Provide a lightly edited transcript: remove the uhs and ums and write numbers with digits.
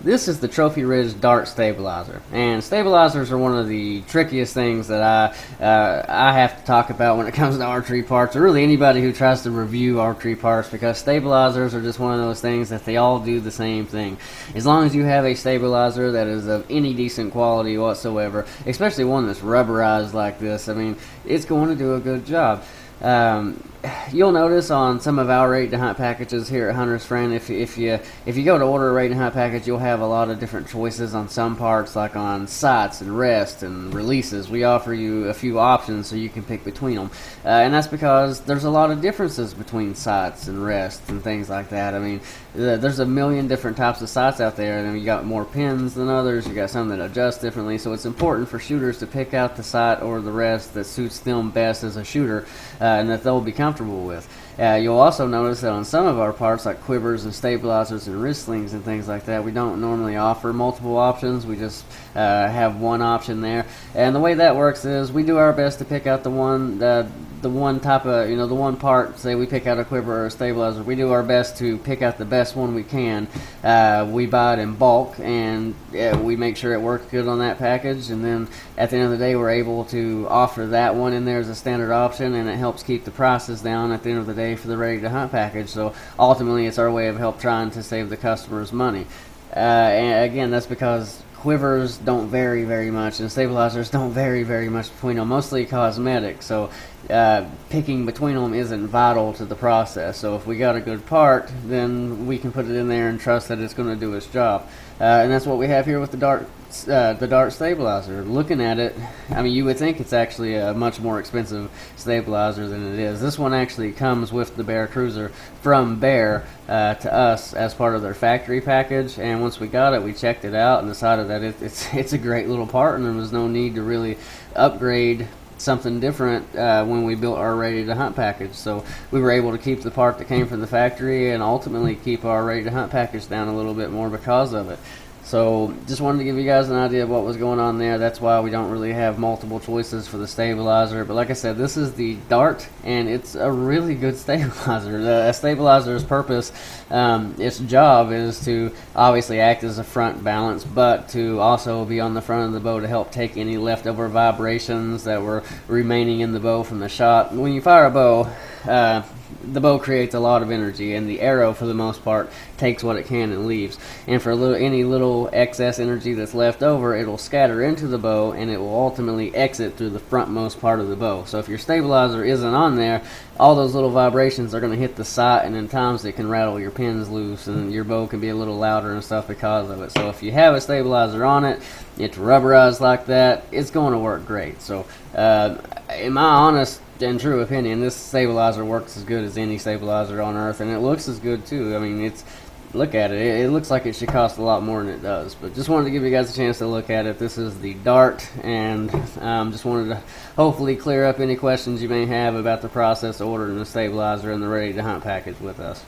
This is the Trophy Ridge Dart Stabilizer, and stabilizers are one of the trickiest things that I have to talk about when it comes to archery parts, or really anybody who tries to review archery parts, because stabilizers are just one of those things that they all do the same thing. As long as you have a stabilizer that is of any decent quality whatsoever, especially one that's rubberized like this, I mean, it's going to do a good job. You'll notice on some of our Ready to Hunt packages here at Hunter's Friend, if you go to order a Ready to Hunt package, you'll have a lot of different choices on some parts, like on sights and rest and releases. We offer you a few options so you can pick between them, and that's because there's a lot of differences between sights and rest and things like that. I mean, there's a million different types of sights out there, and you got more pins than others. You got some that adjust differently, so it's important for shooters to pick out the sight or the rest that suits them best as a shooter, and that they'll be comfortable with. You'll also notice that on some of our parts, like quivers and stabilizers and wrist slings and things like that, we don't normally offer multiple options. We just have one option there, and the way that works is we do our best to pick out the one type of, the one part. Say we pick out a quiver or a stabilizer, we do our best to pick out the best one we can. We buy it in bulk, and we make sure it works good on that package, and then at the end of the day we're able to offer that one in there as a standard option, and it helps keep the prices down at the end of the day for the Ready to Hunt package. So ultimately it's our way of trying to save the customers money. And again, that's because quivers don't vary very much, and stabilizers don't vary very much between them, mostly cosmetic. So picking between them isn't vital to the process. So if we got a good part, then we can put it in there and trust that it's going to do its job. And that's what we have here with the Dart stabilizer. Looking at it, I mean, you would think it's actually a much more expensive stabilizer than it is. This one actually comes with the Bear Cruiser from Bear to us as part of their factory package, and once we got it, we checked it out and decided that it's a great little part, and there was no need to really upgrade something different when we built our Ready to Hunt package. So we were able to keep the part that came from the factory and ultimately keep our Ready to Hunt package down a little bit more because of it. So just wanted to give you guys an idea of what was going on there. That's why we don't really have multiple choices for the stabilizer. But like I said, this is the Dart, and it's a really good stabilizer. The stabilizer's purpose, its job is to obviously act as a front balance, but to also be on the front of the bow to help take any leftover vibrations that were remaining in the bow from the shot. When you fire a bow, the bow creates a lot of energy, and the arrow, for the most part, takes what it can and leaves. And for any little excess energy that's left over, it'll scatter into the bow, and it will ultimately exit through the frontmost part of the bow. So if your stabilizer isn't on there, all those little vibrations are going to hit the sight, and in times it can rattle your pins loose, and your bow can be a little louder and stuff because of it. So if you have a stabilizer on it, it's rubberized like that, it's going to work great. So in my honest and true opinion, this stabilizer works as good as any stabilizer on earth, and it looks as good too. I mean, look at it. It looks like it should cost a lot more than it does, but just wanted to give you guys a chance to look at it. This is the Dart, and just wanted to hopefully clear up any questions you may have about the process of ordering the stabilizer and the Ready to Hunt package with us.